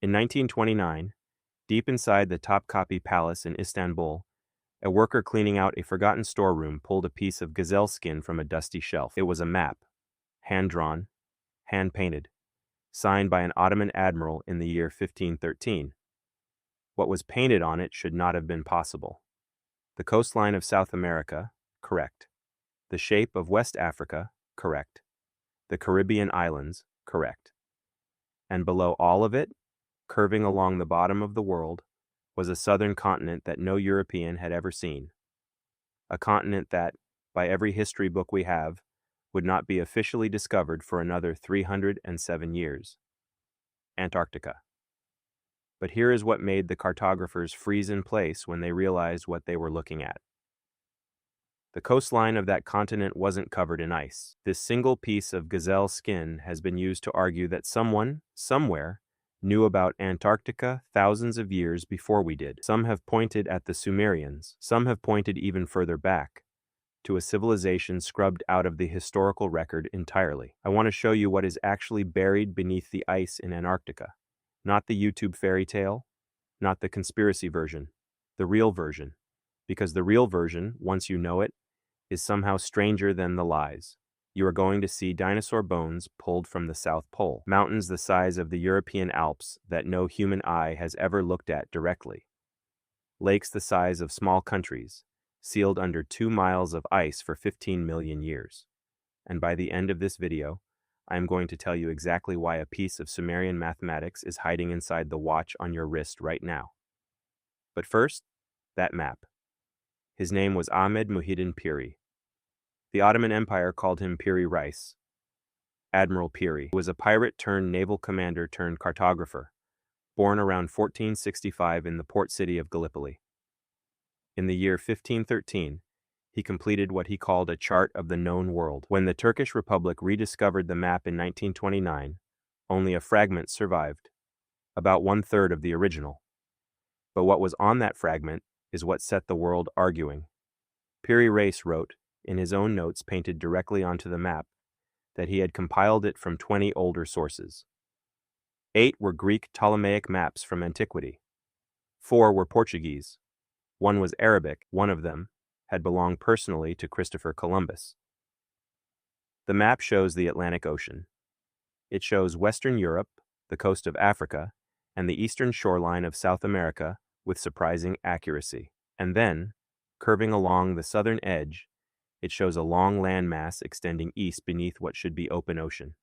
In 1929, deep inside the Topkapi Palace in Istanbul, a worker cleaning out a forgotten storeroom pulled a piece of gazelle skin from a dusty shelf. It was a map, hand-drawn, hand-painted, signed by an Ottoman admiral in the year 1513. What was painted on it should not have been possible. The coastline of South America, correct. The shape of West Africa, correct. The Caribbean islands, correct. And below all of it, curving along the bottom of the world, was a southern continent that no European had ever seen. A continent that, by every history book we have, would not be officially discovered for another 307 years. Antarctica. But here is what made the cartographers freeze in place when they realized what they were looking at. The coastline of that continent wasn't covered in ice. This single piece of gazelle skin has been used to argue that someone, somewhere, knew about Antarctica thousands of years before we did. Some have pointed at the Sumerians. Some have pointed even further back, to a civilization scrubbed out of the historical record entirely. I want to show you what is actually buried beneath the ice in Antarctica. Not the YouTube fairy tale, not the conspiracy version, the real version. Because the real version, once you know it, is somehow stranger than the lies. You are going to see dinosaur bones pulled from the South Pole, mountains the size of the European Alps that no human eye has ever looked at directly, lakes the size of small countries, sealed under 2 miles of ice for 15 million years. And by the end of this video, I am going to tell you exactly why a piece of Sumerian mathematics is hiding inside the watch on your wrist right now. But first, that map. His name was Ahmed Muhyiddin Piri. The Ottoman Empire called him Piri Reis. Admiral Piri was a pirate turned naval commander turned cartographer, born around 1465 in the port city of Gallipoli. In the year 1513, he completed what he called a chart of the known world. When the Turkish Republic rediscovered the map in 1929, only a fragment survived, about 1/3 of the original. But what was on that fragment is what set the world arguing. Piri Reis wrote, in his own notes painted directly onto the map, that he had compiled it from 20 older sources. 8 were Greek Ptolemaic maps from antiquity. 4 were Portuguese. 1 was Arabic. One of them had belonged personally to Christopher Columbus. The map shows the Atlantic Ocean. It shows Western Europe, the coast of Africa, and the eastern shoreline of South America with surprising accuracy. And then, curving along the southern edge, it shows a long landmass extending east beneath what should be open ocean.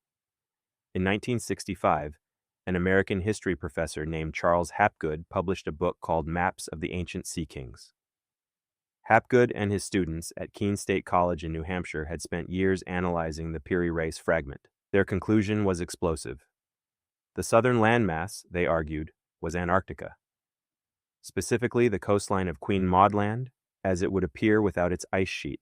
In 1965, an American history professor named Charles Hapgood published a book called Maps of the Ancient Sea Kings. Hapgood and his students at Keene State College in New Hampshire had spent years analyzing the Piri Reis fragment. Their conclusion was explosive. The southern landmass, they argued, was Antarctica. Specifically the coastline of Queen Maud Land, as it would appear without its ice sheet.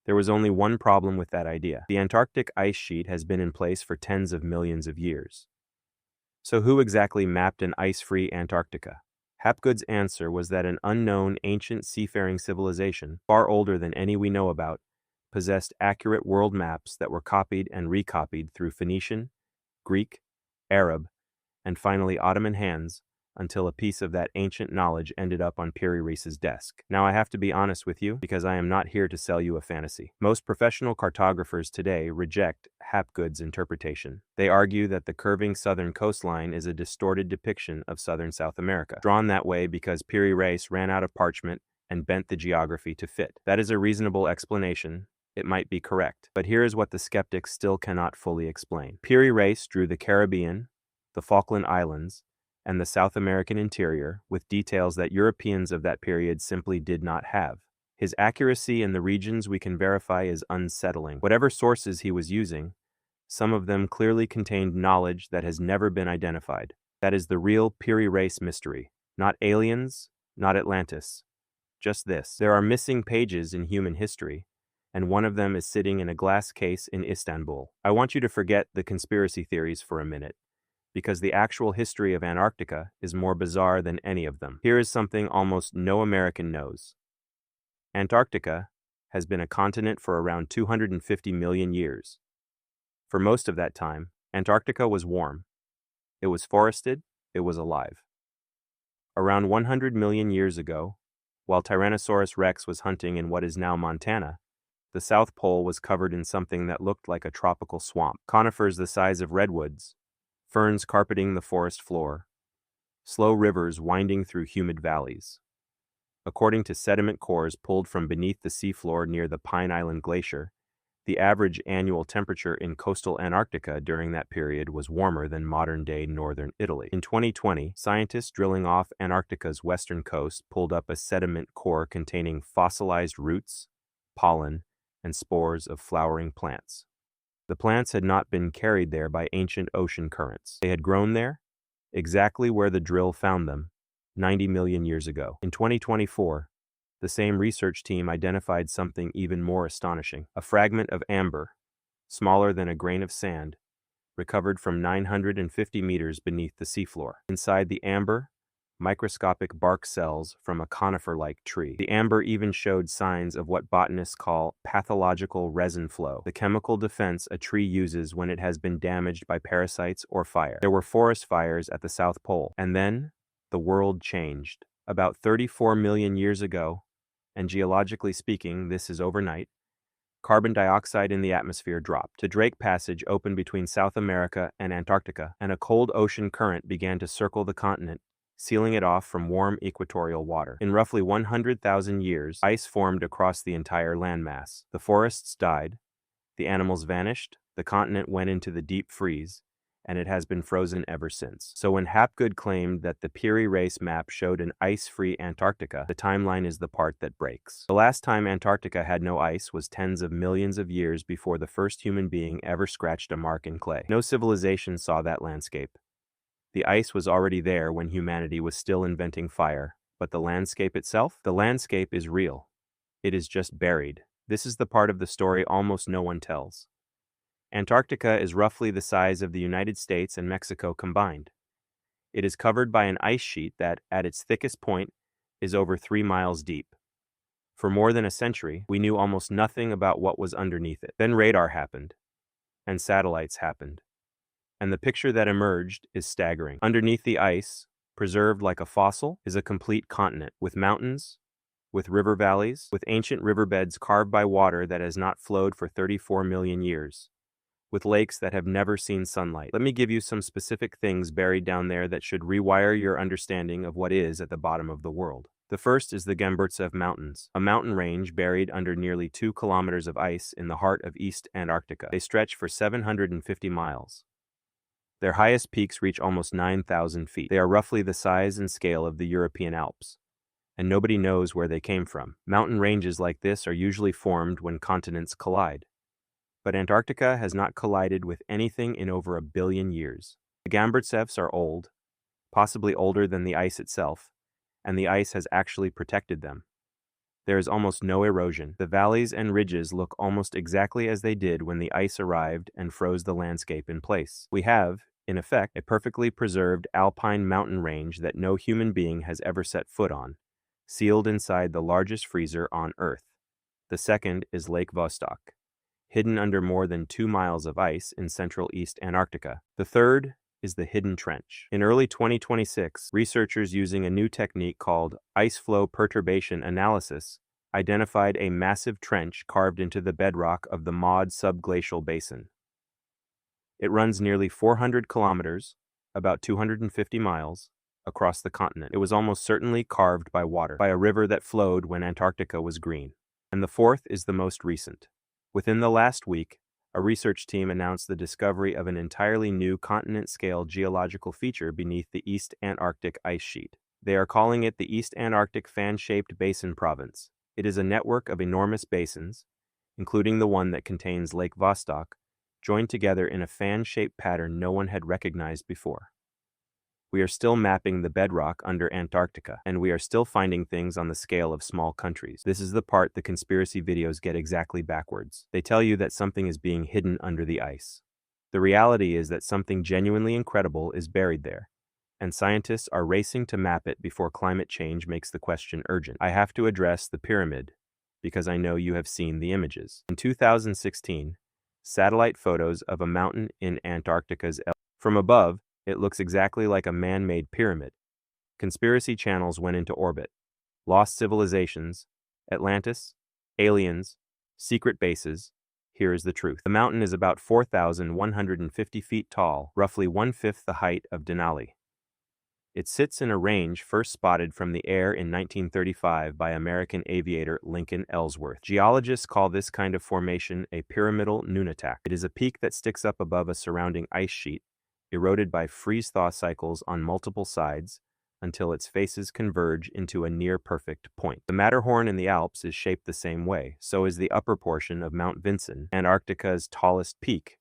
There was only one problem with that idea. The Antarctic ice sheet has been in place for tens of millions of years. So who exactly mapped an ice-free Antarctica? Hapgood's answer was that an unknown ancient seafaring civilization, far older than any we know about, possessed accurate world maps that were copied and recopied through Phoenician, Greek, Arab, and finally Ottoman hands, until a piece of that ancient knowledge ended up on Piri Reis's desk. Now I have to be honest with you, because I am not here to sell you a fantasy. Most professional cartographers today reject Hapgood's interpretation. They argue that the curving southern coastline is a distorted depiction of southern South America, drawn that way because Piri Reis ran out of parchment and bent the geography to fit. That is a reasonable explanation. It might be correct. But here is what the skeptics still cannot fully explain. Piri Reis drew the Caribbean, the Falkland Islands, and the South American interior with details that Europeans of that period simply did not have. His accuracy in the regions we can verify is unsettling. Whatever sources he was using, some of them clearly contained knowledge that has never been identified. That is the real Piri Reis mystery. Not aliens, not Atlantis. Just this. There are missing pages in human history, and one of them is sitting in a glass case in Istanbul. I want you to forget the conspiracy theories for a minute, because the actual history of Antarctica is more bizarre than any of them. Here is something almost no American knows. Antarctica has been a continent for around 250 million years. For most of that time, Antarctica was warm. It was forested, it was alive. Around 100 million years ago, while Tyrannosaurus rex was hunting in what is now Montana, the South Pole was covered in something that looked like a tropical swamp. Conifers the size of redwoods, ferns carpeting the forest floor, slow rivers winding through humid valleys. According to sediment cores pulled from beneath the seafloor near the Pine Island Glacier, the average annual temperature in coastal Antarctica during that period was warmer than modern-day northern Italy. In 2020, scientists drilling off Antarctica's western coast pulled up a sediment core containing fossilized roots, pollen, and spores of flowering plants. The plants had not been carried there by ancient ocean currents. They had grown there, exactly where the drill found them, 90 million years ago. In 2024, the same research team identified something even more astonishing. A fragment of amber, smaller than a grain of sand, recovered from 950 meters beneath the seafloor. Inside the amber, microscopic bark cells from a conifer-like tree. The amber even showed signs of what botanists call pathological resin flow, the chemical defense a tree uses when it has been damaged by parasites or fire. There were forest fires at the South Pole, and then the world changed. About 34 million years ago, and geologically speaking, this is overnight, carbon dioxide in the atmosphere dropped. The Drake Passage opened between South America and Antarctica, and a cold ocean current began to circle the continent, sealing it off from warm equatorial water. In roughly 100,000 years, ice formed across the entire landmass. The forests died, the animals vanished, the continent went into the deep freeze, and it has been frozen ever since. So when Hapgood claimed that the Piri Reis map showed an ice-free Antarctica, the timeline is the part that breaks. The last time Antarctica had no ice was tens of millions of years before the first human being ever scratched a mark in clay. No civilization saw that landscape. The ice was already there when humanity was still inventing fire, but the landscape itself? The landscape is real. It is just buried. This is the part of the story almost no one tells. Antarctica is roughly the size of the United States and Mexico combined. It is covered by an ice sheet that, at its thickest point, is over 3 miles deep. For more than a century, we knew almost nothing about what was underneath it. Then radar happened, and satellites happened. And the picture that emerged is staggering. Underneath the ice, preserved like a fossil, is a complete continent, with mountains, with river valleys, with ancient riverbeds carved by water that has not flowed for 34 million years. With lakes that have never seen sunlight. Let me give you some specific things buried down there that should rewire your understanding of what is at the bottom of the world. The first is the Gamburtsev Mountains, a mountain range buried under nearly 2 kilometers of ice in the heart of East Antarctica. They stretch for 750 miles. Their highest peaks reach almost 9,000 feet. They are roughly the size and scale of the European Alps, and nobody knows where they came from. Mountain ranges like this are usually formed when continents collide. But Antarctica has not collided with anything in over 1 billion years. The Gamburtsevs are old, possibly older than the ice itself, and the ice has actually protected them. There is almost no erosion. The valleys and ridges look almost exactly as they did when the ice arrived and froze the landscape in place. We have, in effect, a perfectly preserved alpine mountain range that no human being has ever set foot on, sealed inside the largest freezer on Earth. The second is Lake Vostok, hidden under more than 2 miles of ice in central East Antarctica. The third is the Hidden Trench. In early 2026, researchers using a new technique called ice flow perturbation analysis identified a massive trench carved into the bedrock of the Maud subglacial basin. It runs nearly 400 kilometers, about 250 miles, across the continent. It was almost certainly carved by water, by a river that flowed when Antarctica was green. And the fourth is the most recent. Within the last week, a research team announced the discovery of an entirely new continent-scale geological feature beneath the East Antarctic ice sheet. They are calling it the East Antarctic Fan-Shaped Basin Province. It is a network of enormous basins, including the one that contains Lake Vostok, joined together in a fan-shaped pattern no one had recognized before. We are still mapping the bedrock under Antarctica, and we are still finding things on the scale of small countries. This is the part the conspiracy videos get exactly backwards. They tell you that something is being hidden under the ice. The reality is that something genuinely incredible is buried there, and scientists are racing to map it before climate change makes the question urgent. I have to address the pyramid, because I know you have seen the images. In 2016, satellite photos of a mountain in Antarctica's from above It looks exactly like a man-made pyramid. Conspiracy channels went into orbit. Lost civilizations, Atlantis, aliens, secret bases. Here is the truth. The mountain is about 4,150 feet tall, roughly one-fifth the height of Denali. It sits in a range first spotted from the air in 1935 by American aviator Lincoln Ellsworth. Geologists call this kind of formation a pyramidal nunatak. It is a peak that sticks up above a surrounding ice sheet, eroded by freeze-thaw cycles on multiple sides, until its faces converge into a near-perfect point. The Matterhorn in the Alps is shaped the same way. So is the upper portion of Mount Vinson, Antarctica's tallest peak,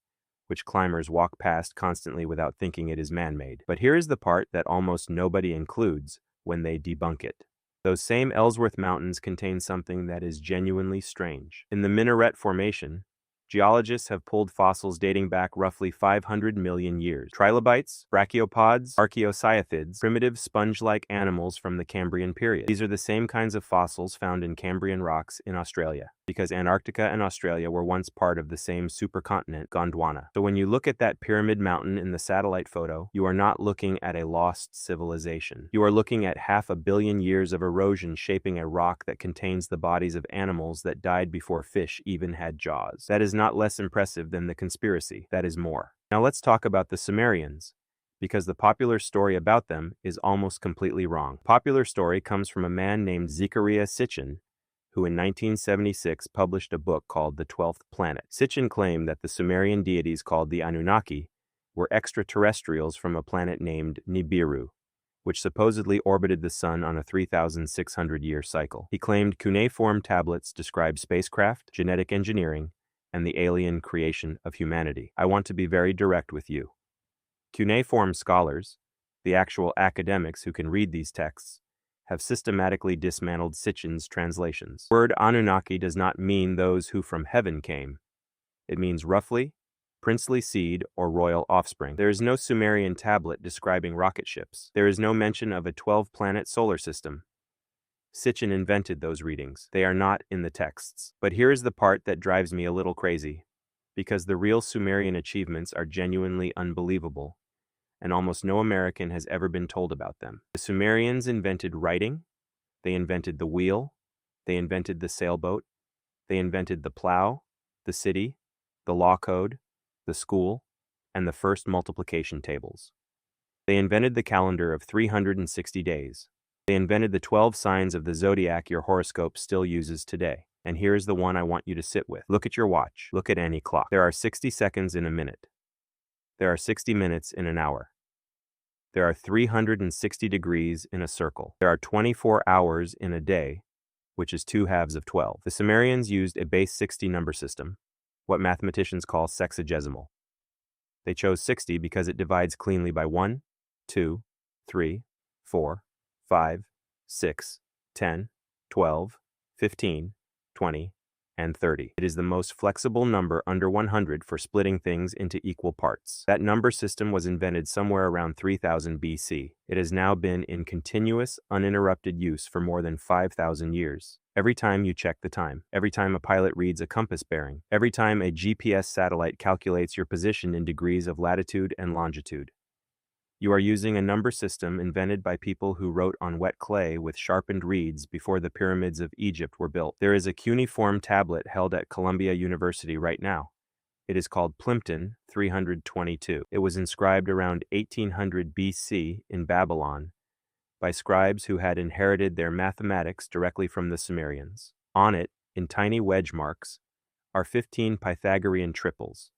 which climbers walk past constantly without thinking it is man-made. But here is the part that almost nobody includes when they debunk it. Those same Ellsworth Mountains contain something that is genuinely strange. In the Minaret Formation, geologists have pulled fossils dating back roughly 500 million years. Trilobites, brachiopods, archaeocyathids, primitive sponge-like animals from the Cambrian period. These are the same kinds of fossils found in Cambrian rocks in Australia, because Antarctica and Australia were once part of the same supercontinent, Gondwana. So when you look at that pyramid mountain in the satellite photo, you are not looking at a lost civilization. You are looking at 500 million years of erosion shaping a rock that contains the bodies of animals that died before fish even had jaws. That is not less impressive than the conspiracy. That is more. Now let's talk about the Sumerians, because the popular story about them is almost completely wrong. Popular story comes from a man named Zecharia Sitchin, who in 1976 published a book called The 12th Planet. Sitchin claimed that the Sumerian deities called the Anunnaki were extraterrestrials from a planet named Nibiru, which supposedly orbited the sun on a 3,600-year cycle. He claimed cuneiform tablets describe spacecraft, genetic engineering, and the alien creation of humanity. I want to be very direct with you. Cuneiform scholars, the actual academics who can read these texts, have systematically dismantled Sitchin's translations. The word Anunnaki does not mean those who from heaven came. It means roughly princely seed or royal offspring. There is no Sumerian tablet describing rocket ships. There is no mention of a 12-planet solar system. Sitchin invented those readings. They are not in the texts. But here is the part that drives me a little crazy, because the real Sumerian achievements are genuinely unbelievable, and almost no American has ever been told about them. The Sumerians invented writing, they invented the wheel, they invented the sailboat, they invented the plow, the city, the law code, the school, and the first multiplication tables. They invented the calendar of 360 days. They invented the 12 signs of the zodiac your horoscope still uses today. And here's the one I want you to sit with. Look at your watch. Look at any clock. There are 60 seconds in a minute. There are 60 minutes in an hour. There are 360 degrees in a circle. There are 24 hours in a day, which is 2 halves of 12. The Sumerians used a base 60 number system, what mathematicians call sexagesimal. They chose 60 because it divides cleanly by 1, 2, 3, 4, 5, 6, 10, 12, 15, 20, and 30. It is the most flexible number under 100 for splitting things into equal parts. That number system was invented somewhere around 3000 BC. It has now been in continuous, uninterrupted use for more than 5,000 years. Every time you check the time, every time a pilot reads a compass bearing, every time a GPS satellite calculates your position in degrees of latitude and longitude. You are using a number system invented by people who wrote on wet clay with sharpened reeds before the pyramids of Egypt were built. There is a cuneiform tablet held at Columbia University right now. It is called Plimpton 322. It was inscribed around 1800 BC in Babylon by scribes who had inherited their mathematics directly from the Sumerians. On it, in tiny wedge marks, are 15 Pythagorean triples,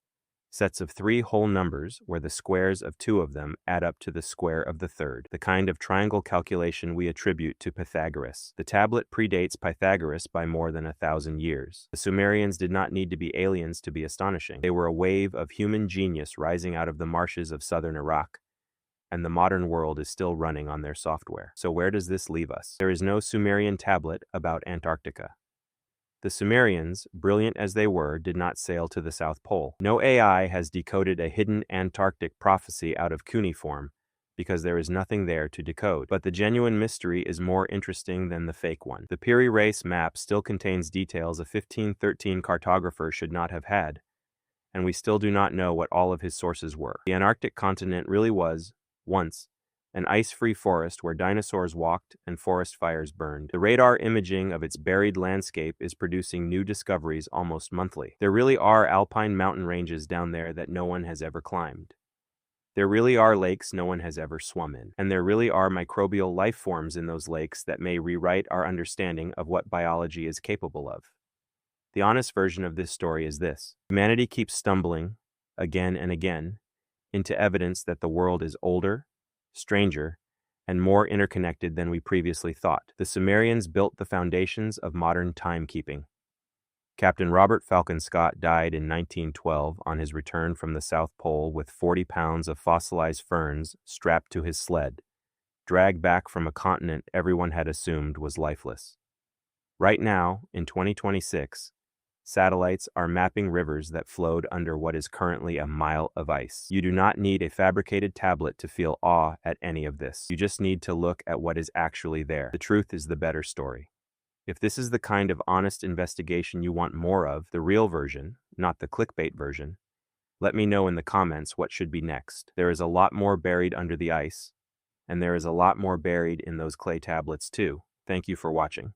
sets of 3 whole numbers where the squares of 2 of them add up to the square of the third, the kind of triangle calculation we attribute to Pythagoras. The tablet predates Pythagoras by more than 1,000 years. The Sumerians did not need to be aliens to be astonishing. They were a wave of human genius rising out of the marshes of southern Iraq, and the modern world is still running on their software. So where does this leave us? There is no Sumerian tablet about Antarctica. The Sumerians, brilliant as they were, did not sail to the South Pole. No AI has decoded a hidden Antarctic prophecy out of cuneiform, because there is nothing there to decode. But the genuine mystery is more interesting than the fake one. The Piri Reis map still contains details a 1513 cartographer should not have had, and we still do not know what all of his sources were. The Antarctic continent really was Once, an ice-free forest where dinosaurs walked and forest fires burned. The radar imaging of its buried landscape is producing new discoveries almost monthly. There really are alpine mountain ranges down there that no one has ever climbed. There really are lakes no one has ever swum in. And there really are microbial life forms in those lakes that may rewrite our understanding of what biology is capable of. The honest version of this story is this: humanity keeps stumbling, again and again, into evidence that the world is older, stranger, and more interconnected than we previously thought. The Sumerians built the foundations of modern timekeeping. Captain Robert Falcon Scott died in 1912 on his return from the South Pole with 40 pounds of fossilized ferns strapped to his sled, dragged back from a continent everyone had assumed was lifeless. Right now, in 2026, satellites are mapping rivers that flowed under what is currently a mile of ice. You do not need a fabricated tablet to feel awe at any of this. You just need to look at what is actually there. The truth is the better story. If this is the kind of honest investigation you want more of, the real version, not the clickbait version, let me know in the comments what should be next. There is a lot more buried under the ice, and there is a lot more buried in those clay tablets too. Thank you for watching.